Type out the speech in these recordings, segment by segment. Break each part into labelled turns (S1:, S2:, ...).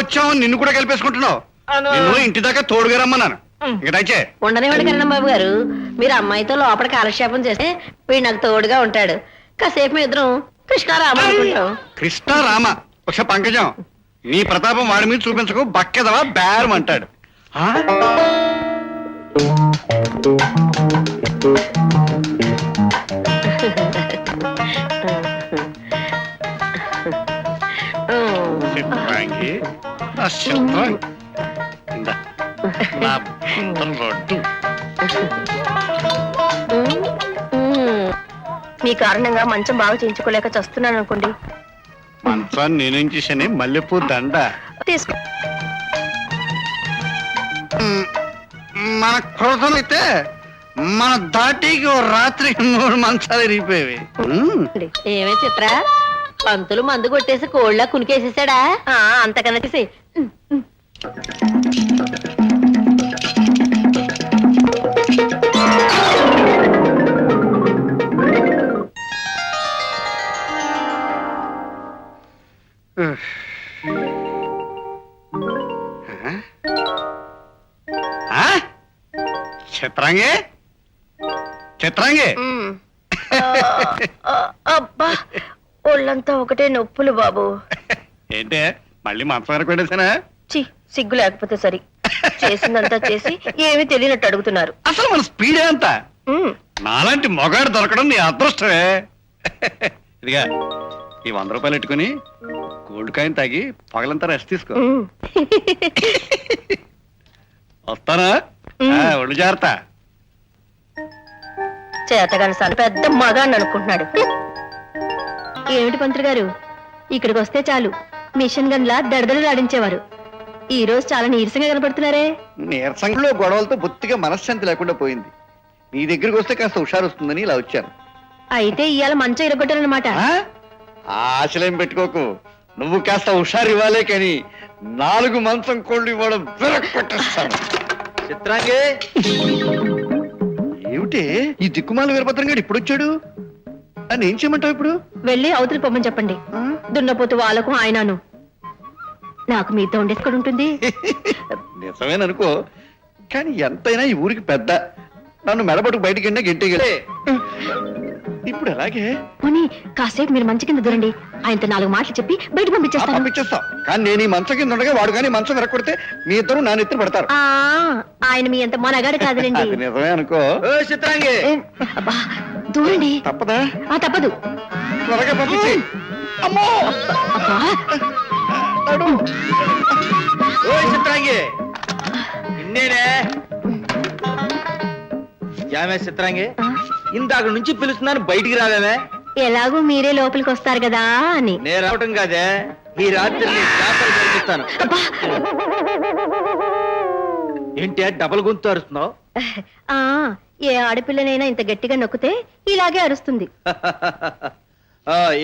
S1: వచ్చావు నిన్ను కూడా కలిపేసుకుంటున్నావు. నిన్ను ఇంటి దాకా తోడుగా రమ్మన్నాను. ఇకటైతే
S2: ఉండనివ్వండి కరణం బాబు గారు. మీరు అమ్మాయితో లోపల కాలక్షేపం చేస్తే వీడు నాకు తోడుగా ఉంటాడు. కాసేపు మీ ఇద్దరం కృష్ణారామ అనుకుంటాం.
S1: కృష్ణారామ ఒక పంకజం, నీ ప్రతాపం వాడి మీద చూపించకు, బక్కెదవా బేరం అంటాడు. చిత్రాంగి, నా చిత్రాంగి. ఇందా, నా బుట్టల రొట్టి.
S2: మీ కారణంగా మంచం బాగా చేయించుకోలేక చస్తున్నాను అనుకోండి.
S1: మంచాన్ని నేనేం చేశాను? మల్లెపూ దండ
S2: తీసుకో.
S1: మన క్రోధం అయితే మన దాటికి ఓ రాత్రి 3 మంచాలు ఇరిగిపోయేవి.
S2: ఏమే చిత్ర, పంతులు మందు కొట్టేసి కోళ్ళ కునికేసేసాడా? అంతకన్నా తీసి
S1: చిత్రాంగి, చిత్రాంగి.
S2: అబ్బా, ఒళ్ళంతా ఒకటే నొప్పులు బాబు.
S1: ఏంటే మళ్ళీ మంచం వరకు పెట్టేసానా?
S2: చి, సిగ్గు లేకపోతే సరి. చేసిందంతా చేసి ఏమీ తెలియనట్టు అడుగుతున్నారు.
S1: అసలు మన స్పీడే అంత. నాలాంటి మొగాడు దొరకడం నీ అదృష్టమే. ఇదిగా ఈ 100 రూపాయలు పెట్టుకుని గోల్డ్ కాయిన్ తాగి పగలంతా రెస్ట్ తీసుకో. వస్తానా? ఒళ్ళు జాగ్రత్త.
S2: చేతగాని సార్ పెద్ద మగాన్ని అనుకుంటున్నాడు. ఏమిటి పంతులు గారు, ఇక్కడికి వస్తే చాలు మిషన్ గన్లా దడదలు ఆడించేవారు. ఈ రోజు చాలా నీరసంగా కనపడుతున్నారే.
S1: నీరసంలో గొడవలతో బొత్తిగా మనశ్శాంతి లేకుండా పోయింది. నీ దగ్గరికి వస్తే కాస్త హుషారు వస్తుందని ఇలా వచ్చాను.
S2: అయితే ఇవాళ మంచం ఇరగొట్టారనమాట.
S1: ఆశలేం పెట్టుకోకు. నువ్వు కాస్త హుషారు ఇవ్వాలే కానీ 4 మంచం కోళ్ళు ఇవ్వడం విరక్కొట్టేస్తాను. చిత్రాంగే, ఏమిటి ఈ దిక్కుమాల వీరభద్రం గారు ఇప్పుడు వచ్చాడు? అని ఏం చేయమంటావు ఇప్పుడు?
S2: వెళ్ళి అవతలి పొమ్మని చెప్పండి. దున్నపోతు వాళ్ళకు ఆయనను. నాకు మీతో ఉండేసుకొని ఉంటుంది.
S1: నిజమేననుకో, కానీ ఎంతైనా ఈ ఊరికి పెద్ద. నన్ను మెడబట్టుకు బయటికి వెళ్ళినా గెంటేగలే. ఇప్పుడు ఎలాగే?
S2: పోనీ కాసేపు మీరు మంచి కింద దూరండి. ఆయనతో 4 మాటలు చెప్పి బయట
S1: పంపించేస్తాం. కానీ నేను ఈ మంచం కింద ఉండగా వాడు కానీ మంచం వెరకొడితే మీ ఇద్దరు నా నెత్తిన పడతారు.
S2: ఆయన మీ అంత మనగాడు కాదులేండి.
S1: నిజమే అనుకో. చిత్రాంగి,
S2: దూరండి.
S1: తప్పదా?
S2: తప్పదు.
S1: త్వరగా పంపించి. అమ్మో
S3: చిత్రాంగి, ఇన్నేనే యామే చిత్రాంగి, ఇందాక నుంచి పిలుస్తున్నాను, బయటికి రావేమే?
S2: ఎలాగూ మీరే లోపలికి వస్తారు కదా అని.
S3: నేను రావటం కాదే, ఈ రాత్రి జరిపిస్తాను. ఏంటి డబల్ గొంతు అరుస్తున్నావు?
S2: ఏ ఆడపిల్లనైనా ఇంత గట్టిగా నొక్కితే ఇలాగే అరుస్తుంది.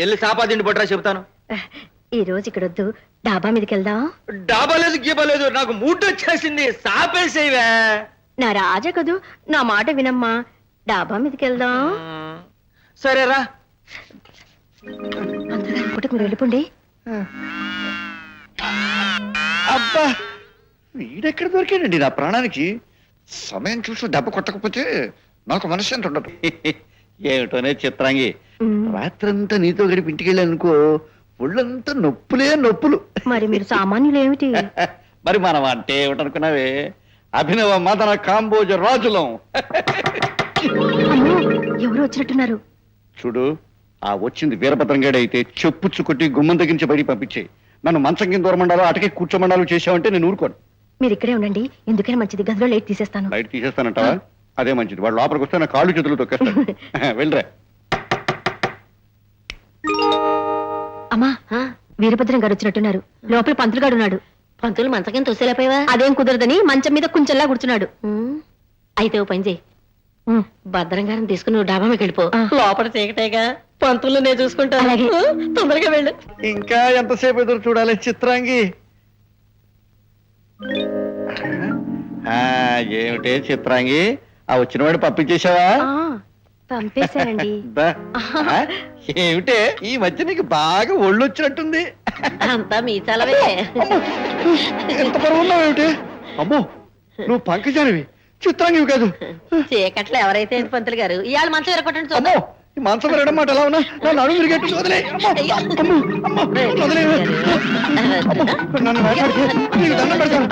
S3: వెళ్ళి సాపాదిండి పట్టరా చెబుతాను.
S2: ఈ రోజు ఇక్కడ వద్దు, డాబా మీదకి వెళ్దాం.
S3: డాబా లేదు గీబలేదు, నాకు మూడ్ వచ్చేసింది. సాపేసేవే.
S2: నా రాజా కదూ, నా మాట వినమ్మా. డాబా మీదకి వెళ్దాం.
S3: సరేరా.
S2: పుట్టుకు మీరు వెళ్ళిపోండి.
S1: అబ్బా, వీడెక్కడ దొరికాడండి నా ప్రాణానికి? సమయం చూసి దెబ్బ కొట్టకపోతే నాకు మనశ్శాంతి ఉండదు. ఏమిటోనే చిత్రాంగి, రాత్రంతా నీతో గడిపి ఇంటికి వెళ్ళానుకో, ఒళ్ళంతా నొప్పులే నొప్పులు.
S2: మరి మీరు సామాన్యులు ఏమిటి?
S1: మరి మనం అంటే ఏమిటనుకున్నావే? అభినవ మదన కాంబోజ రాజులం.
S2: ఎవరు వచ్చినట్టున్నారు?
S1: చూడు, ఆ వచ్చింది వీరభద్రంగాడు అయితే చెప్పుచ్చు కొట్టి గుమ్మం దగ్గరించి బయటికి పంపించే. నన్ను మంచం కింద దూరమండాలో అటకే కూర్చోమండాలు చేసావంటే నేను ఊరుకోను.
S2: మీరు ఇక్కడే ఉండండి, ఎందుకైనా మంచిది. గదిలో లైట్ తీసేస్తాను.
S1: లైట్ తీసేస్తానంటావా? అదే మంచిది. వాడు లోపలికి వస్తే నా కాళ్ళు చేతులు తొక్కేస్తాను. వెళ్ళరా.
S2: అమ్మా, వీరభద్రం గారు వచ్చినట్టున్నారు. లోపల పంతులు గారు ఉన్నాడు. పంతులు మంచం కింద తోసేలేపోయావా? అదేం కుదరదని మంచం మీద కొంచెంలా కూర్చున్నాడు. అయితే ఓ పని చేయి, భద్రం గారిని తీసుకుని నువ్వు డాబా మీకు వెళ్ళిపో. లోపల చీకటేగా, పంతులు నేను చూసుకుంటాను. తొందరగా వెళ్ళు.
S1: ఇంకా ఎంతసేపు ఎదురు చూడాలి చిత్రాంగి? ఏమిటే చిత్రాంగి, ఆ వచ్చినవాడు పంపించేశావా?
S2: పంపేశానండి.
S1: బా, ఆ, ఏమిటే ఈ మధ్య నీకు బాగా ఒళ్ళు వచ్చినట్టుంది.
S2: అంతా మీ చలవే.
S1: ఎంత బరువు ఉన్నావు ఏమిటి? అమ్మో నువ్వు పంకజానివి, చిత్రాంగివి కాదు.
S2: చీకట్లో ఎవరైతే ఏంటి పంతులు గారు, ఇవాళ మంచం ఎరగొట్టండి చూద్దాం.
S1: అమ్మో ఈ మాంసం విరగడం మాట ఎలా ఉన్నా నా నడుము విరిగేట్టు వదిలే. అమ్మో, అమ్మో, అమ్మో, వదిలే. నన్ను భయపడితే నీకు దండం పెడతాను.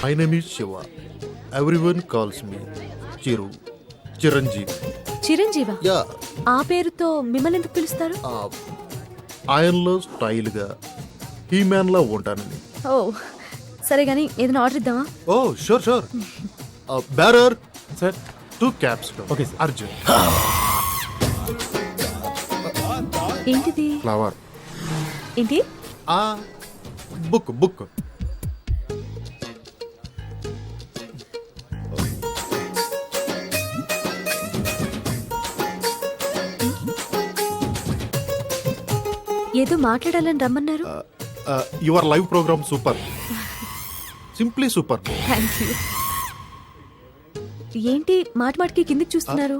S4: My name is Shiva. Everyone calls me Chiru. Chiranjeevi.
S5: Chiranjeeva
S4: yeah
S5: ఆ పేరుతో మిమ్మల్ని ఎందుకు పిలుస్తారు?
S4: ఆయనలో స్టైల్గా ఈ మ్యాన్లా ఉంటానని.
S5: ఓ సరే గానీ ఏదైనా ఆర్డర్ ఇద్దామా?
S4: ఓ sure sure. Bearer sir 2 cups. Okay sir. Arjun.
S5: ఏంటిది?
S4: ఫ్లవర్.
S5: ఏంటి?
S4: Book book.
S5: ఏదో మాట్లాడాలని రమ్మన్నారు.
S4: Your live programme super, simply super.
S5: Thank you. ఏంటి మాట మాటకి కిందికి చూస్తున్నారు?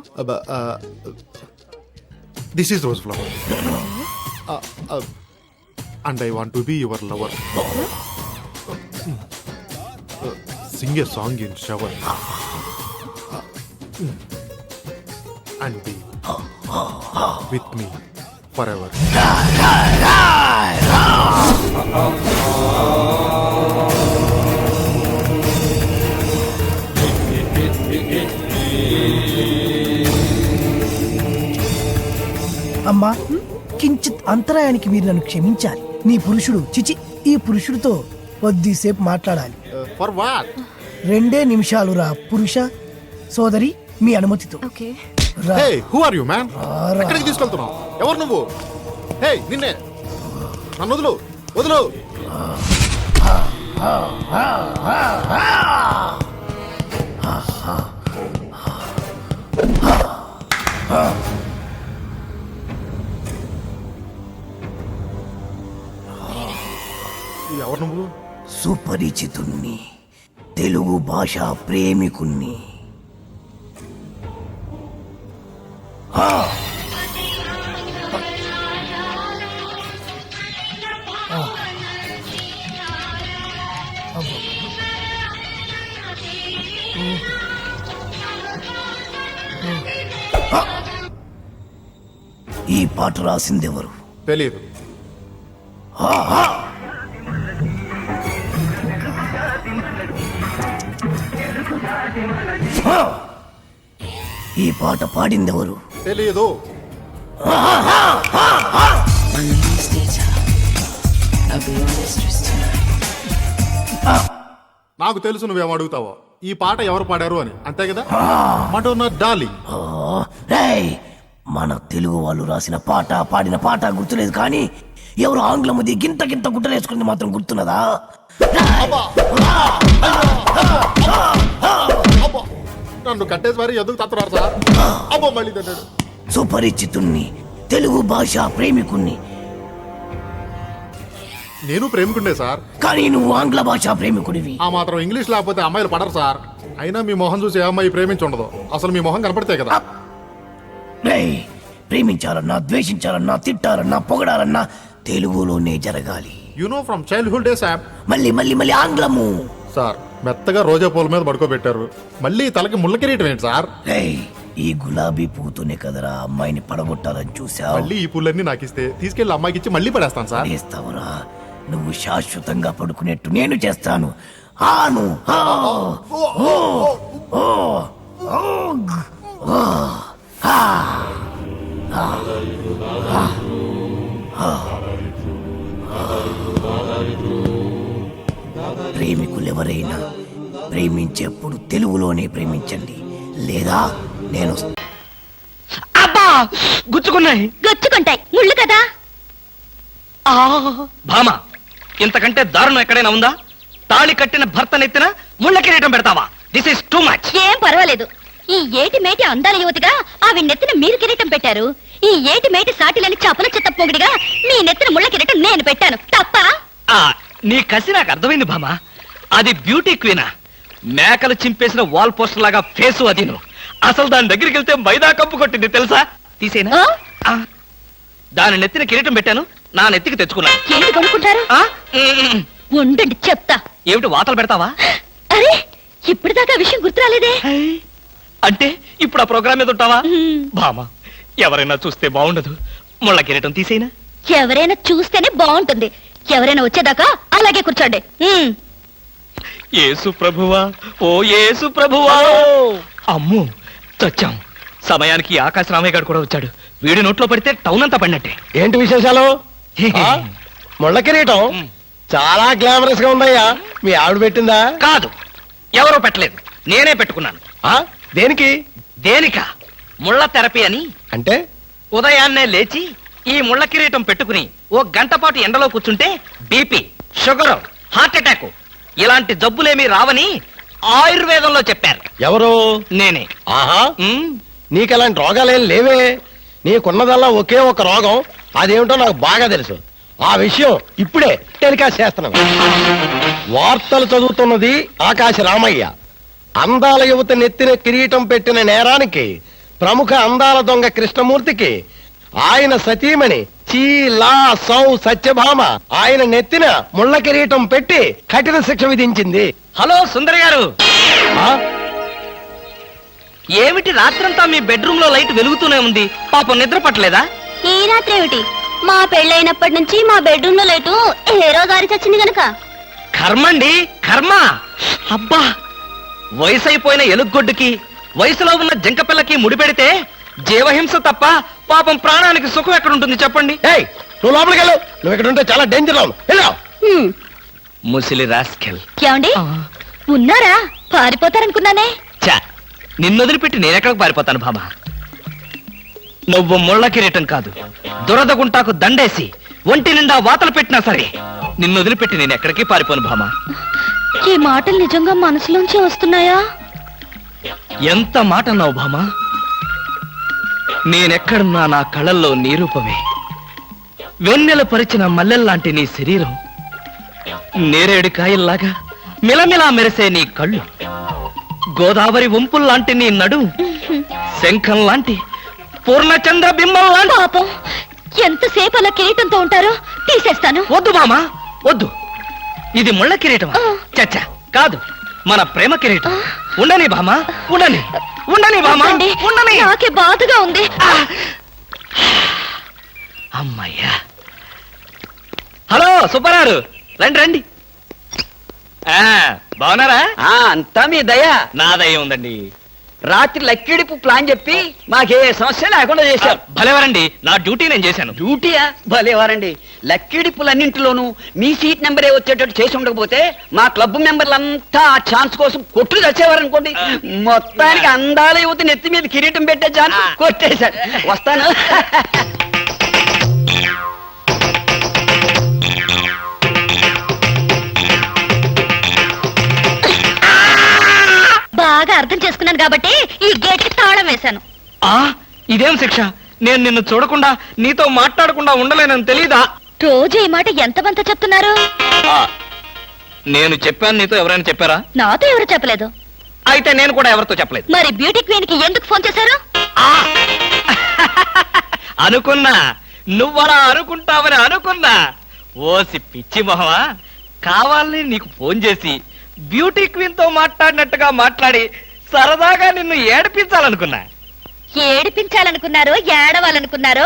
S4: This is rose flower and I want to be your lover. Sing a song in shower and be with me forever.
S6: అమ్మా, కించిత్ అంతరాయానికి మీరు నన్ను క్షమించాలి. నీ పురుషుడు చిచి ఈ పురుషుడితో కొద్దిసేపు మాట్లాడాలి.
S4: For what?
S6: 2 నిమిషాలు రా పురుష. సోదరి మీ అనుమతితో.
S5: ఓకే.
S6: రా.
S4: Hey who are you man?
S6: రారా.
S4: ఎక్కడికి తీసుకెళ్తున్నావు? ఎవరు నువ్వు? హే నిన్నే, నన్ను వదులు వదులు. ఎవరు నువ్వు?
S6: సుపరిచితుణ్ణి, తెలుగు భాష ప్రేమికుణ్ణి. ఈ పాట రాసిందెవరు?
S4: తెలియదు.
S6: ఈ పాట పాడిందెవరు?
S4: తెలియదు. నాకు తెలుసు నువ్వేం అడుగుతావో. ఈ పాట ఎవరు పాడారు అని, అంతే కదా? మటోనా డార్లింగ్.
S6: రేయ్, మన తెలుగు వాళ్ళు రాసిన పాట పాడిన పాట గుర్తులేదు, కానీ ఎవరు ఆంగ్లముది గింత గింత గుట్టలేసుకుంది మాత్రం గుర్తున్నదా?
S4: నన్ను కట్టేసి మరి ఎందుకు తత్తున్నారు సార్? అబ్బో మళ్ళీ తిన్నాడు.
S6: సుపరిచితుణ్ణి, తెలుగు భాష ప్రేమికుణ్ణి.
S4: నేను ప్రేమికుండే సార్,
S6: కానీ నువ్వు ఆంగ్ల భాష ప్రేమికుడివి.
S4: ఆ మాత్రం ఇంగ్లీష్ లేకపోతే అమ్మాయిలు పడరు సార్. అయినా మీ మొహం చూసి ఏ అమ్మాయి ప్రేమించి ఉండదు. అసలు మీ మొహం కనపడితే కదా.
S6: రేయ్, ప్రేమించాలన్నా, ద్వేషించాలన్నా, తిట్టాలన్నా, పొగడాలన్నా తెలుగులోనే జరగాలి.
S4: You know from childhood days app.
S6: మళ్ళీ మళ్ళీ మళ్ళీ ఆంగ్లము.
S4: సార్ మెత్తగా రోజా పూల మీద పడుకోబెట్టారు, మళ్ళీ తలకి ముళ్ళ కిరీటం ఏంటి సార్?
S6: రేయ్, ఈ గులాబీ పువ్వుతోనే కదరా అమ్మాయిని పడగొట్టాలని చూసావు.
S4: మళ్ళీ ఈ పూలన్నీ నాకు ఇస్తే తీసుకెళ్లి అమ్మాయికి ఇచ్చి మళ్ళీ పడేస్తాను సార్.
S6: చేస్తావురా? నువ్వు శాశ్వతంగా పడుకునేట్టు నేను చేస్తాను. ఆను ఆ, ఓ, ఓ, ఓ, ఓగ్, ఓ, ఆ, ఆ, ఆ, ఆ. ప్రేమికులెవరైనా ప్రేమించేప్పుడు తెలుగులోనే ప్రేమించండి, లేదా నేను
S3: అబ్బా గుచ్చుకున్నాయి.
S2: గొచ్చుకుంటాయి, ముళ్ళు కదా.
S3: భామ, ఇంతకంటే దారుణం ఎక్కడైనా ఉందా? తాళి కట్టిన భర్త నెత్తిన ముళ్ళ కిరీటం పెడతావా? This is too much.
S2: ఏం పర్వాలేదు. ఈ ఏటి మేటి అందాల యువతిగా ఆవి నెత్తిన మీరు కిరీటం పెట్టారు. ఈ ఏటి మేటి సాటిలని చపల చెత్త పొగిడిగా మీ నెత్తిన ముళ్ళ కిరీటం నేను పెట్టాను. తప్ప?
S3: నీ కసి నాకు అర్థమైంది భామా. అది బ్యూటీ క్వీనా, మేకలు చింపేసిన వాల్ పోస్టర్ లాగా ఫేసు అది. నువ్వు అసలు దాని దగ్గరికి వెళ్తే మైదా కప్పు కొట్టింది తెలుసా? తీసేనా?
S2: ఆ?
S3: దాని నెత్తిన కిరీటం పెట్టాను, నా నెత్తికి తెచ్చుకున్నా.
S2: ఏంటి కొనుక్కుంటారు? ఉండండి చెప్తా.
S3: ఏమిటి వాతలు పెడతావా?
S2: అరే ఇప్పటిదాకా విషయం గుర్తురాలేదే.
S3: అంటే ఇప్పుడు ఆ ప్రోగ్రామ్ మీద ఉంటావా?
S2: మ్మ్.
S3: భామా, ఎవరైనా చూస్తే బాగుండదు. ముళ్ళ కిరీటం తీసేనా?
S2: ఎవరైనా చూస్తేనే బాగుంటుంది. ఎవరైనా వచ్చేదాకా అలాగే కూర్చోండి.
S3: యేసు ప్రభువా, ఓ యేసు ప్రభువా. అమ్మో చచ్చాం. సమయానికి ఆకాశ రామయ్య గారు కూడా వచ్చాడు. వీడి నోట్లో పడితే టౌన్ అంతా పడినట్టే.
S7: ఏంటి విశేషాలు? ముళ్ళ కిరీటం చాలా గ్లామరస్ గా ఉందయ్యా. మీ ఆవిడ పెట్టిందా?
S3: కాదు, ఎవరో పెట్టలేదు, నేనే పెట్టుకున్నాను.
S7: దేనికి?
S3: దేనికా? ముళ్ళ థెరపీ అని.
S7: అంటే
S3: ఉదయాన్నే లేచి ఈ ముళ్ళ కిరీటం పెట్టుకుని ఓ గంట పాటు ఎండలో కూర్చుంటే బీపీ, షుగర్, హార్ట్ అటాక్ ఇలాంటి జబ్బులేమీ రావని ఆయుర్వేదంలో చెప్పారు.
S7: ఎవరు?
S3: నేనే.
S7: ఆహా,
S3: ఉమ్,
S7: నీకు అలాంటి రోగాలేం లేవే. నీకున్నదల్లా ఒకే ఒక రోగం. అదేమిటో నాకు బాగా తెలుసు. ఆ విషయం ఇప్పుడే టెలికాస్ట్ చేస్తున్నాం. వార్తలు చదువుతున్నది ఆకాశ రామయ్య. అందాల యువత నెత్తిన కిరీటం పెట్టిన నేరానికి ప్రముఖ అందాల దొంగ కృష్ణమూర్తికి ఆయన సతీమణి చీలా సౌ సత్యభామ ఆయన నెత్తిన ముళ్ళ కిరీటం పెట్టి కఠిన శిక్ష విధించింది.
S3: హలో సుందరి గారు,
S7: ఆ?
S3: ఏమిటి రాత్రంతా మీ బెడ్రూమ్ లో లైట్ వెలుగుతూనే ఉంది? పాపం నిద్ర పట్టలేదా?
S2: ఈ రాత్రి ఏమిటి? మా పెళ్ళైనప్పటి నుంచి మా బెడ్రూమ్ లో లేటు ఏ రోజు ఆరి చచ్చింది గనక.
S3: కర్మండి, కర్మ. అబ్బా, వయసు అయిపోయిన ఎలుగొడ్డుకి వయసులో ఉన్న జంకపిల్లకి ముడిపెడితే జీవహింస తప్ప పాపం ప్రాణానికి సుఖం ఎక్కడుంటుంది చెప్పండి?
S7: ఏయ్, నువ్వు లోపలికి వెళ్ళు. నువ్వు ఇక్కడ ఉంటే చాలా డేంజర్. వెళ్ళు.
S3: ముసిలి రాస్కెల్.
S2: ఏమండి ఉన్నారా? పారిపోతారనుకున్నానే.
S3: చా, నిన్ను వదిలిపెట్టి నేనెక్కడికి పారిపోతాను భామా? నువ్వు ముళ్ళ కిరీటం కాదు, దురద గుంటాకు దండేసి ఒంటి నిండా వాతలు పెట్టినా సరే నిన్ను వదిలిపెట్టి నేను ఎక్కడికి పారిపోను భామా.
S2: ఈ మాటలు నిజంగా మనసులోంచి వస్తున్నాయా?
S3: ఎంత మాట అన్నావు భామా. నేనెక్కడున్నా నా కళ్ళల్లో నీ రూపమే. వెన్నెల పరిచిన మల్లెల్లాంటి నీ శరీరం, నేరేడు కాయల్లాగా మిలమిలా మెరిసే నీ కళ్ళు, గోదావరి వంపుల్లాంటి నీ నడు, శంఖం లాంటి పూర్ణచంద్ర బింబం లాంటి.
S2: పాపం ఎంతసేపు అలా కిరీటంతో ఉంటారో తీసేస్తాను.
S3: వద్దు మామా, వద్దు. ఇది ముళ్ళ కిరీటం చచ్చా కాదు, మన ప్రేమ కిరీటం. ఉండని భామా, ఉండని, ఉండని భామా,
S2: వద్దండి,
S3: ఉండని.
S2: నాకే బాధగా ఉంది.
S3: అమ్మయ్యా. హలో సుబ్బారావు, రండి రండి. బాగున్నారా?
S8: అంతా మీ దయ.
S3: నా దయ ఉందండి.
S8: రాత్రి లక్కిడిపు ప్లాన్ చెప్పి మాకే సమస్య లేకుండా చేశారు.
S3: భలేవారండి, నా డ్యూటీ నేను చేశాను.
S8: డ్యూటీయా? భలేవారండి. లక్కిడిపులన్నింటిలోనూ మీ సీట్ నెంబరే వచ్చేటట్టు చేసి ఉండకపోతే మా క్లబ్ మెంబర్లంతా ఆ ఛాన్స్ కోసం కొట్టుకు తెచ్చేవారనుకోండి. మొత్తానికి అందాల యువత నెత్తి మీద కిరీటం పెట్టే ఛాన్స్ కొట్టేశారు. వస్తాను.
S2: బాగా అర్థం చేసుకున్నాను కాబట్టి ఈ గేట్ కి తాళం వేశాను.
S3: ఇదేం శిక్ష? నేను నిన్ను చూడకుండా నీతో మాట్లాడకుండా ఉండలేనని తెలీదా?
S2: రోజు ఈ మాట ఎంతమంత చెప్తున్నారు?
S3: నేను చెప్పాను, నీతో ఎవరైనా చెప్పారా?
S2: నాతో ఎవరు చెప్పలేదు.
S3: అయితే నేను కూడా ఎవరితో చెప్పలేదు.
S2: మరి బ్యూటీ క్వీన్ కి ఎందుకు ఫోన్ చేశారు?
S3: అనుకున్నా, నువ్వలా అనుకుంటావని అనుకున్నా. ఓసి పిచ్చి మొహమా, కావాలని నీకు ఫోన్ చేసి బ్యూటీ క్వీన్ తో మాట్లాడినట్టుగా మాట్లాడి సరదాగా నిన్ను ఏడిపించాలనుకున్నా.
S2: ఏడిపించాలనుకున్నారో ఏడవాలనుకున్నారో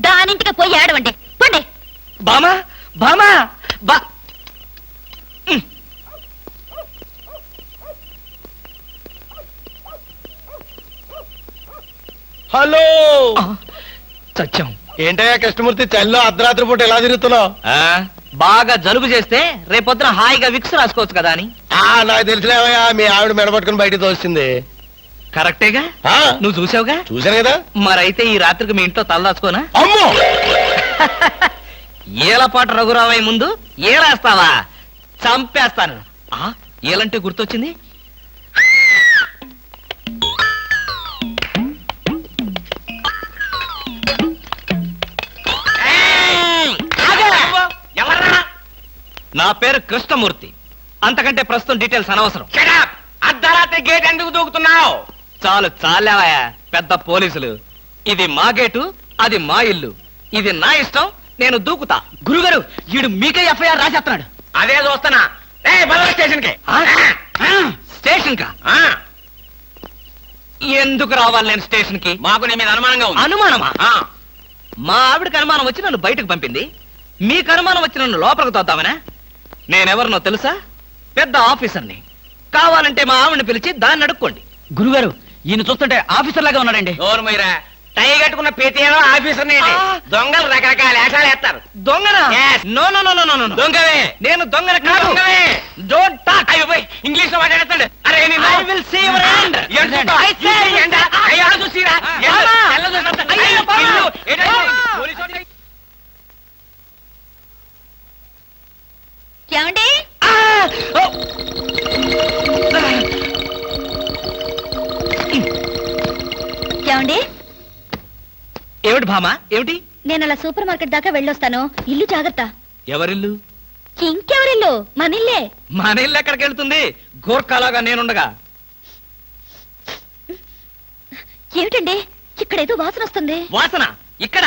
S2: దానింటికి పోయి ఏడవండి. పండి.
S3: బామా, బామా, బా.
S7: హలో.
S3: చచ్చాం.
S7: ఏంటయ్యా కృష్ణమూర్తి, చల్లో అర్ధరాత్రి పూట ఎలా తిరుగుతున్నావు?
S3: బాగా జలుబు చేస్తే రేపొద్దున హాయిగా విక్స్ రాసుకోవచ్చు కదా అని.
S7: నాకు తెలిసినవయ్యా, మీ ఆవిడ మెడపట్టుకుని బయటికి తోస్తుంది.
S3: కరెక్టేగా, నువ్వు చూసావుగా.
S7: చూశాను కదా.
S3: మరైతే ఈ రాత్రికి మీ ఇంట్లో తలదాచుకోనా?
S7: అమ్మో,
S3: ఏలపాటు రఘురావయ్య ముందు ఏలేస్తావా? చంపేస్తాను. ఏలంటే గుర్తొచ్చింది. నా పేరు కృష్ణమూర్తి. అంతకంటే ప్రస్తుతం డీటెయిల్స్ అనవసరం.
S7: అర్ధరాత్రి గేట్ ఎందుకు దూకుతున్నావు?
S3: చాలు చాలావయ్యా, పెద్ద పోలీసులు. ఇది మా గేటు, అది మా ఇల్లు. ఇది నా ఇష్టం, నేను దూకుతా.
S8: గురుగారు వీడు మీకే ఎఫ్ఐఆర్ రాసేస్తున్నాడు.
S7: అదే చూస్తున్నా. స్టేషన్ కి
S3: స్టేషన్ కా? ఎందుకు రావాలి నేను స్టేషన్ కి?
S7: మాకు నీ మీద అనుమానంగా ఉంది.
S3: అనుమానమా? మా ఆవిడకి అనుమానం వచ్చి నన్ను బయటకు పంపింది. మీకు అనుమానం వచ్చి నన్ను లోపలికి తోద్దామనా? నేనెవరినో తెలుసా? పెద్ద ఆఫీసర్ని. కావాలంటే మా ఆవిడని పిలిచి దాన్ని అడుక్కోండి.
S8: గురుగారు ఈయన చూస్తుంటే ఆఫీసర్ లాగా ఉన్నాడండి.
S7: నోరు మీరా, టై కట్టుకున్న ప్రతిలో ఆఫీసర్ దొంగలు రకరకాల వేషాలు వేస్తారు.
S3: దొంగనా?
S7: Yes.
S3: No no no no no no.
S7: దొంగవే.
S3: నేను దొంగన కాదు.
S7: దొంగవే.
S3: Don't talk.
S7: అయ్యో పోయి ఇంగ్లీష్ లో మాట్లాడతాడు. అరే
S3: I will see your hand. I say
S7: చూసిరా
S3: అయ్యో, బావా.
S2: ఏమండి? ఏమండి?
S3: ఏమిటి భామా, ఏమిటి?
S2: నేను అలా సూపర్ మార్కెట్ దాకా వెళ్ళొస్తాను. ఇల్లు జాగ్రత్త.
S3: ఎవరిల్లు?
S2: ఇంకెవరిల్లు? మనిల్లే.
S3: మన ఇల్లు ఎక్కడికి వెళ్తుంది? గోర్ఖాలాగా నేనుండగా.
S2: ఏమిటండి ఇక్కడేదో వాసన వస్తుంది?
S3: వాసన ఇక్కడ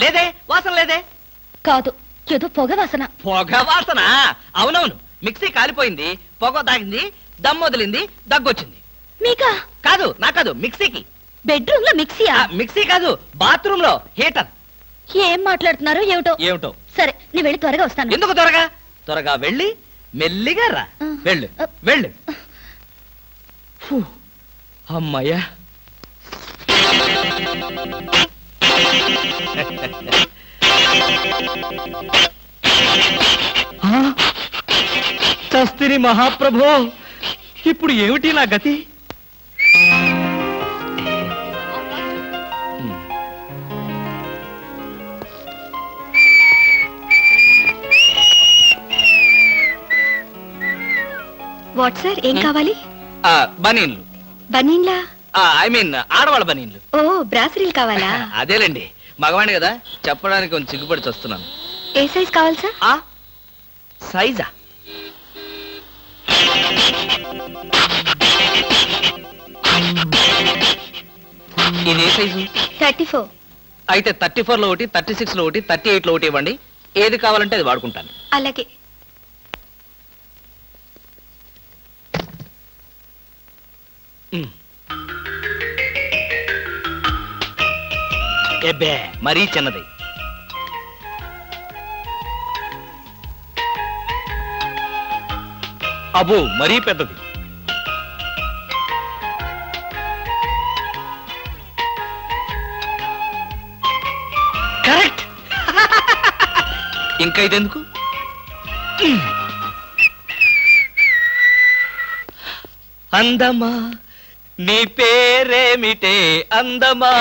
S3: లేదే, వాసన లేదే.
S2: కాదు, ఏదో పొగ వాసన.
S3: పొగ వాసన? అవునవును, మిక్సీ కాలిపోయింది, పొగ తాగింది, దమ్ వదిలింది, దగ్గొచ్చింది.
S2: మీకా?
S3: కాదు, నా కాదు, మిక్సీకి.
S2: బెడ్రూమ్ లో మిక్సీయా?
S3: మిక్సీ కాదు, బాత్రూమ్ లో హీటర్.
S2: ఏం మాట్లాడుతున్నారో ఏమిటో.
S3: ఏమిటో?
S2: సరే, నీ వెళ్ళి త్వరగా వస్తాను.
S3: ఎందుకు త్వరగా? త్వరగా వెళ్ళి మెల్లిగా రా. వెళ్ళు వెళ్ళు. ఫు, అమ్మయ్యా. చస్తిని మహాప్రభో, ఇప్పుడు ఏమిటి నా గతి?
S5: వాట్ సార్, ఏం కావాలి?
S3: బనీన్లు.
S5: బనీన్లా?
S3: ఐ మీన్ ఆడవాళ్ళ బనీన్లు.
S5: ఓ, బ్రాసరీలు కావాలా?
S3: అదేలేండి, మగవాణ్ణి కదా, చెప్పడానికి కొంచెం సిగ్గుపడి వస్తున్నాను.
S5: ఏ సైజ్ కావాలి సార్?
S3: సైజా? ఇది ఏ సైజు?
S5: 34.
S3: అయితే 34 లో ఒకటి, 36 లో ఒకటి, 38 లో ఒకటి ఇవ్వండి. ఏది కావాలంటే అది వాడుకుంటాను.
S5: అలాగే.
S3: ఎబ్బే, మరీ చిన్నది. అబ్బో, మరీ పెద్దది. కరెక్ట్. ఇంకా ఇదెందుకు? అందమా, నీ పేరేమిటే అందమా?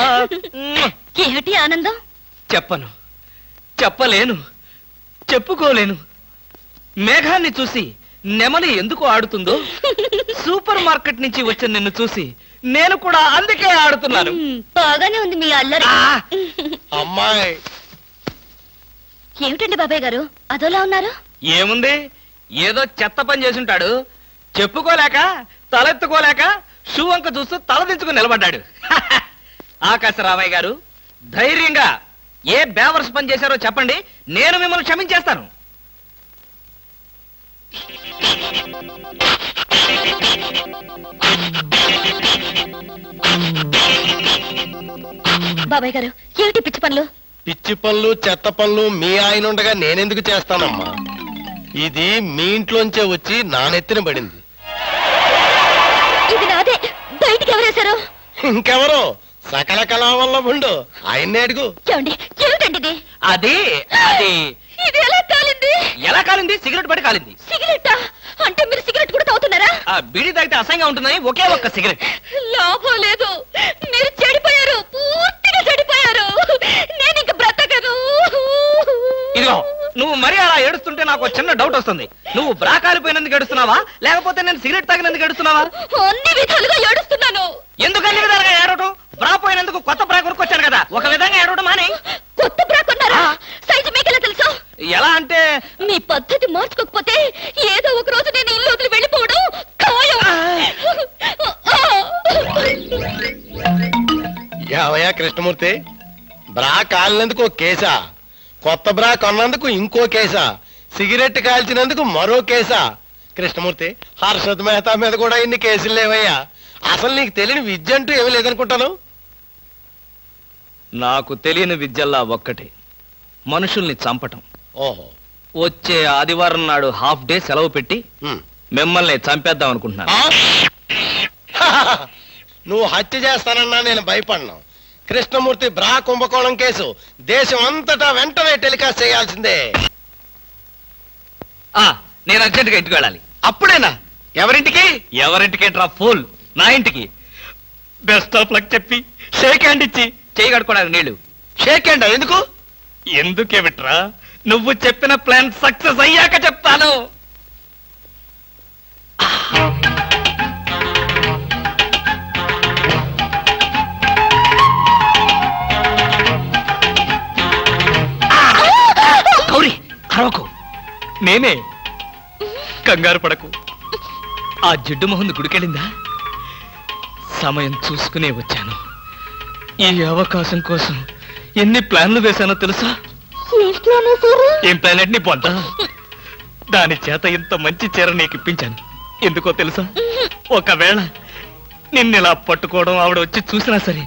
S2: ఏమిటి ఆనందం?
S3: చెప్పను, చెప్పలేను, చెప్పుకోలేను. మేఘాన్ని చూసి నెమలి ఎందుకు ఆడుతుందో, సూపర్ మార్కెట్ నుంచి వచ్చిన నిన్ను చూసి నేను కూడా అందుకే ఆడుతున్నాను.
S2: బాగానే ఉంది మీ అల్లరి.
S7: అమ్మాయి
S2: ఏమిటండి బాబాయ్ గారు అదోలా ఉన్నారు?
S3: ఏముంది, ఏదో చెత్త పని చేసుంటాడు. చెప్పుకోలేక, తలెత్తుకోలేక షూ వంక చూస్తూ తలదించుకుని నిలబడ్డాడు. ఆకాశరామయ్య గారు, ధైర్యంగా ఏ బేవర్స్ పని చేశారో చెప్పండి, నేను మిమ్మల్ని క్షమించేస్తాను.
S2: బాబాయ్ గారు, ఏమిటి పిచ్చి పనులు?
S7: పిచ్చి పనులు చెత్త పనులు మీ ఆయన ఉండగా నేనెందుకు చేస్తానమ్మా? ఇది మీ ఇంట్లోంచే వచ్చి నా నెత్తిన పడింది.
S2: ఇది నాదే, బయటికి ఎవరేశారు?
S7: ఇంకెవరో సకల కళావల్లభుండు, ఆయన్నే అడుగు.
S2: ఏమండి, ఏమిటండి ఇది?
S3: అది అది
S2: ఇది ఎలా కాలింది?
S3: ఎలా కాలింది? సిగరెట్ పడి కాలింది.
S2: సిగరెట్టా? అంటే మీరు సిగరెట్ కూడా తాగుతున్నారా?
S3: బీడీ తాగితే అసహ్యంగా ఉంటుందని ఒకే ఒక్క సిగరెట్.
S2: లాభం లేదు, మీరు చెడిపోయారు, పూర్తిగా చెడిపోయారు. నేను ఇంక బ్రతకను.
S3: ఇదిగో, నువ్వు మరీ అలా ఏడుస్తుంటే నాకు చిన్న డౌట్ వస్తుంది. నువ్వు బ్రా కాలిపోయినందుకు ఏడుస్తున్నావా, లేకపోతే నేను సిగరెట్ తాగినందుకు ఏడుస్తున్నావా?
S2: అన్ని విధాలుగా ఏడుస్తున్నాను.
S3: ఎందుకు అన్ని విధాలుగా ఏడవటం? బ్రా పోయినందుకు కొత్త బ్రా కొనుక్కొచ్చాను కదా, ఒక విధంగా ఏడవటం మాని.
S2: కొత్త బ్రా కొన్నారా? సైజు మీకెలా తెలుసు?
S3: ఎలా అంటే
S2: మీ పద్ధతి
S7: ఏవయ్యా కృష్ణమూర్తి, బ్రా కాలినందుకు ఒక కేసా, కొత్త బ్రా కొన్నందుకు ఇంకో కేసా, సిగరెట్ కాల్చినందుకు మరో కేసా? కృష్ణమూర్తి, హర్షద్ మెహతా మీద కూడా ఇన్ని కేసులు లేవయ్యా. అసలు నీకు తెలియని విద్య అంటూ ఏమీ లేదనుకుంటాను.
S3: నాకు తెలియని విద్యల్లా ఒక్కటే, మనుషుల్ని చంపటం.
S7: ఓహో.
S3: వచ్చే ఆదివారం నాడు హాఫ్ డే సెలవు పెట్టి
S7: ఉమ్.
S3: మిమ్మల్ని చంపేద్దాం అనుకుంటున్నాను.
S7: ఆ? నువ్వు హత్య చేస్తానన్నా నేను భయపడను. కృష్ణమూర్తి బ్రా కుంభకోణం కేసు దేశం అంతటా వెంటనే టెలికాస్ట్ చేయాల్సిందే.
S3: నేను అర్జెంటుగా ఇంటికి వెళ్ళాలి.
S7: అప్పుడేనా? ఎవరింటికి?
S3: ఎవరింటికేంట్రా ఫూల్, నా ఇంటికి. బెస్ట్ ఆఫ్ లక్ చెప్పి షేక్ హ్యాండ్ ఇచ్చి చేయి కడుకోవడానికి నీళ్లు.
S7: షేక్ హ్యాండ్ ఎందుకు?
S3: ఎందుకే విట్రా, నువ్వు చెప్పిన ప్లాన్ సక్సెస్ అయ్యాక చెప్తాను. గౌరీ, అరవకు. నేనే, కంగారు పడకు. ఆ జిడ్డు మొహంది గుడికెళ్ళిందా? సమయం చూసుకునే వచ్చాను. ఈ అవకాశం కోసం ఎన్ని ప్లాన్లు వేశానో తెలుసా? ఏం ప్లాన్ అంటే నీ పొంత? దాని చేత ఇంత మంచి చీర నీకు ఇప్పించాను. ఎందుకో తెలుసా? ఒకవేళ నిన్నిలా పట్టుకోవడం ఆవిడ వచ్చి చూసినా సరే,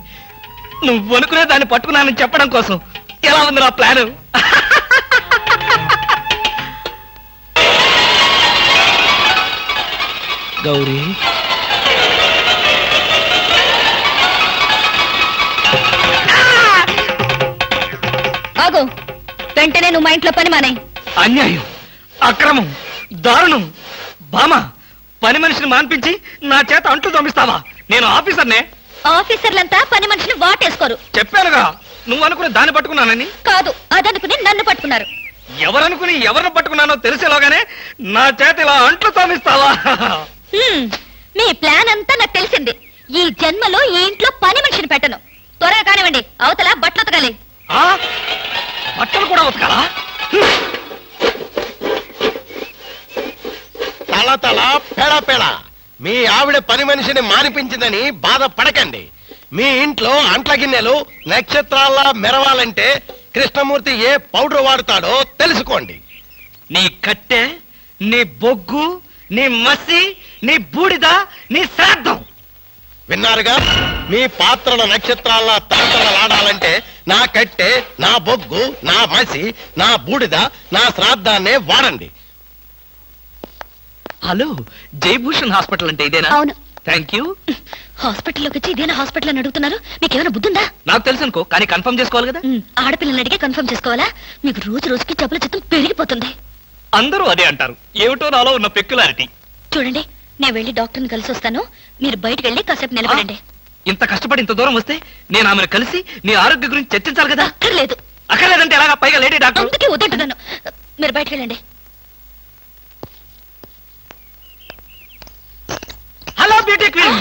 S3: నువ్వు అనుకునే దాన్ని పట్టుకున్నానని చెప్పడం కోసం. ఎలా ఉంది నా ప్లాను? గౌరీ,
S5: ఆగు, వెంటనే నువ్వు మా ఇంట్లో పని మానే.
S3: అన్యాయం, అక్రమం, దారుణం. బామా, పని మనిషిని మాన్పించి నా చేత అంట్లు తోమిస్తావా? నేను ఆఫీసర్నే.
S5: ఆఫీసర్లంతా పని మనిషిని వాటేసుకోరు.
S3: చెప్పానుగా, నువ్వు అనుకుని దాన్ని పట్టుకున్నానని.
S5: కాదు, అదనుకుని నన్ను పట్టుకున్నారు.
S3: ఎవరనుకుని ఎవరిని పట్టుకున్నానో తెలిసేలోగానే నా చేత ఇలా అంట్లు తోమిస్తావా?
S5: మీ ప్లాన్ అంతా నాకు తెలిసింది. ఈ జన్మలో ఈ ఇంట్లో పని మనిషిని పెట్టను. త్వరగా కానివ్వండి, అవతల బట్టలు ఉతకాలి.
S3: ఆ? బట్టలు కూడా ఉతకాలా?
S7: తల తల పెడ పెడ మీ ఆవిడ పని మనిషిని మానిపించిందని బాధపడకండి. మీ ఇంట్లో అంట్ల గిన్నెలు నక్షత్రాల్లా మెరవాలంటే కృష్ణమూర్తి ఏ పౌడర్ వాడతాడో తెలుసుకోండి.
S3: నీ కట్టె, నీ బొగ్గు, నీ మసి, నీ బూడిద, నీ శ్రాద్ధం.
S7: విన్నారుగా? మీ పాత్రల నక్షత్రాల్లా తలతలలాడాలంటే నా కట్టె, నా బొగ్గు, నా మసి, నా బూడిద, నా శ్రాద్ధాన్నే వాడండి.
S3: హలో, జయభూషణ్ హాస్పిటల్ అంటే ఇదేనా?
S5: అవును.
S3: Thank you.
S5: హాస్పిటల్లోకి వచ్చి ఇదేనా హాస్పిటల్ అని అడుగుతున్నారు? మీకేమైనా బుద్ధుందా?
S3: నాకు తెలుసు అనుకో, కానీ కన్ఫర్మ్ చేసుకోవాలి కదా.
S5: ఆడపిల్లల్ని అడిగే కన్ఫర్మ్ చేసుకోవాలా? మీకు రోజు రోజుకి జబ్బుల చిత్తం పెరిగిపోతుంది.
S3: అందరూ అదే అంటారు. ఏమిటో నాలో ఉన్న పెక్యులారిటీ.
S5: చూడండి, నేను వెళ్ళి డాక్టర్ని కలిసి వస్తాను. మీరు బయటకు వెళ్ళి కాసేపు నిలబడండి.
S3: ఇంత కష్టపడి ఇంత దూరం వస్తే నేను ఆమెను కలిసి నీ ఆరోగ్య గురించి చర్చించాలి కదా.
S5: అక్కర్లేదు.
S3: అక్కర్లేదంటే ఎలాగా? పైగా లేడీ డాక్టర్.
S5: అందుకే వద్దంటున్నాను. మీరు బయటకు వెళ్ళండి.
S3: హలో బ్యూటీ క్వీన్,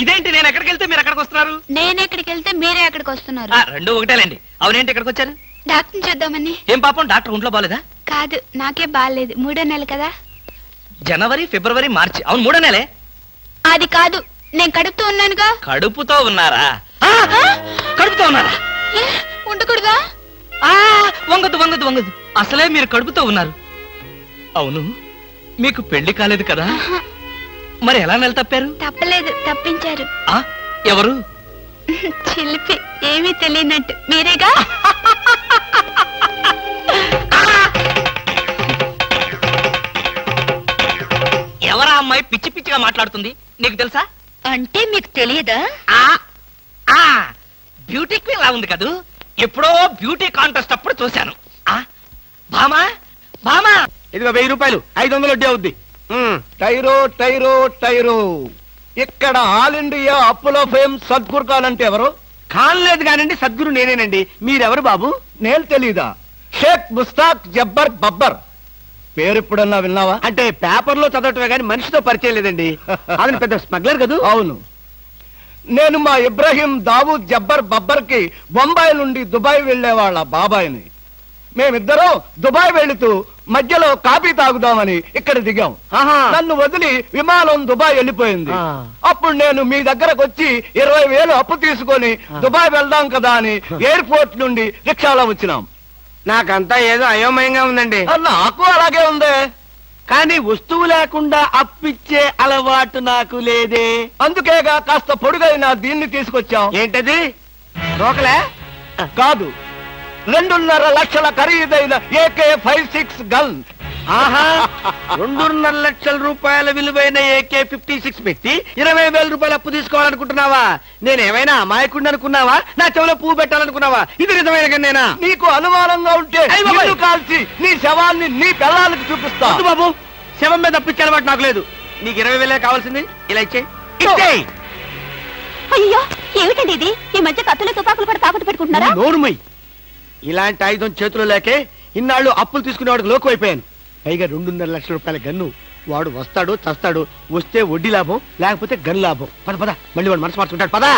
S3: ఇదేంటి నేను ఎక్కడికి వెళ్తే మీరు ఎక్కడికి వస్తున్నారు?
S5: నేను ఎక్కడికి వెళ్తే మీరే ఎక్కడికి వస్తున్నారు.
S3: రెండు ఒకటేలేండి. అవునేంటి ఇక్కడికి వచ్చారు?
S5: డాక్టర్ని చూద్దామని.
S3: ఏం పాపం, డాక్టర్ ఒంట్లో బాలేదా?
S5: కాదు, నాకే బాగాలేదు. 3వ నెల కదా.
S3: జనవరి, ఫిబ్రవరి, మార్చి. అవును, 3వ నెలే.
S5: అది కాదు, నేను కడుపుతూ ఉన్నానుగా.
S3: కడుపుతో ఉన్నారా? కడుపుతో ఉన్నారా?
S5: ఉండకూడదా?
S3: వంగదు వంగదు వంగదు. అసలే మీరు కడుపుతో ఉన్నారు. అవును, మీకు పెళ్లి కాలేదు కదా? మరి ఎలా నెల తప్పారు?
S5: తప్పలేదు, తప్పించారు.
S3: ఎవరు?
S5: చిలిపి, ఏమీ తెలియనట్టు. మీరేగా?
S3: ఎవరా అమ్మాయి పిచ్చి పిచ్చిగా మాట్లాడుతుంది? నీకు తెలుసా?
S5: అంటే మీకు తెలియదా?
S3: బ్యూటీ క్వీన్ లా ఉంది కదూ. ఎప్పుడో బ్యూటీ కాంటెస్ట్ అప్పుడు చూశాను. భామా, భామా,
S9: ఇదిగో 1000 రూపాయలు, 500 వడ్డీ అవుద్ది. టైరో టైరో టైరో. ఇక్కడ ఆల్ ఇండియా అప్పులో ఫేమ్ సద్గురు ఖాన్ అంటే ఎవరు? ఖాన్ లేదు కానండి, సద్గురు నేనేనండి. మీరెవరు బాబు? నేను తెలీదా? షేక్ ముస్తాక్ జబ్బర్ బబ్బర్. పేరు ఎప్పుడన్నా విన్నావా? అంటే పేపర్లో చదవటమే కానీ మనిషితో పరిచయం లేదండి. అతను పెద్ద స్మగ్లర్ కదా. అవును, నేను మా ఇబ్రాహీం దావూద్ జబ్బర్ బబ్బర్ కి బొంబాయి నుండి దుబాయ్ వెళ్లే వాళ్ళ బాబాయిని. మేమిద్దరం దుబాయ్ వెళుతూ మధ్యలో కాఫీ తాగుదామని ఇక్కడ దిగాం. నన్ను వదిలి విమానం దుబాయ్ వెళ్ళిపోయింది. అప్పుడు నేను మీ దగ్గరకు వచ్చి 20,000 అప్పు తీసుకొని దుబాయ్ వెళ్దాం కదా అని ఎయిర్పోర్ట్ నుండి రిక్షాలో వచ్చినాం.
S10: నాకంతా ఏదో అయోమయంగా ఉందండి.
S9: నాకు అలాగే ఉంది. కానీ వస్తువు లేకుండా అప్పిచ్చే అలవాటు నాకు లేదే. అందుకేగా కాస్త పొడుగైన దీన్ని తీసుకొచ్చాం.
S10: ఏంటది? రోకలే
S9: కాదు, 2.5 లక్షల ఖరీదైన AK-56 గన్.
S10: ఆహా 2.5 లక్షల రూపాయల విలువైన AK-56 పెట్టి 20,000 రూపాయలు అప్పు తీసుకోవాలనుకుంటున్నావా? నేనేమైనా అమాయకుడిని అనుకున్నావా? నా చెవిలో పువ్వు పెట్టాలనుకున్నావా? ఇది నిజమైన గన్నేనా?
S9: నీకు అనుమానంగా ఉంటే నిన్ను కాల్చి నీ శవాన్ని నీ పిల్లలకి చూపిస్తా.
S10: వద్దు బాబు, శవం మీద అప్పిచ్చే అలవాటు నాకు లేదు. నీకు 20,000 కావాల్సింది, ఇలా ఇచ్చేయ్.
S2: అయ్యో ఏమిటండి ఇది? ఈ మధ్య కత్తులు తుపాకులు కూడా తాకట్టు పెట్టుకుంటున్నారా?
S10: నోరుమై. ఇలాంటి ఆయుధం చేతిలో లేకే ఇన్నాళ్ళు అప్పులు తీసుకునేవాడికి లోకు అయిపోయాను. పైగా 2.5 లక్షల రూపాయల గన్ను. వాడు వస్తాడు చస్తాడు, వస్తే వడ్డీ లాభం, లేకపోతే గన్ లాభం. పద పద, మళ్ళీ వాడు మనసు మార్చుకుంటాడు. పదా.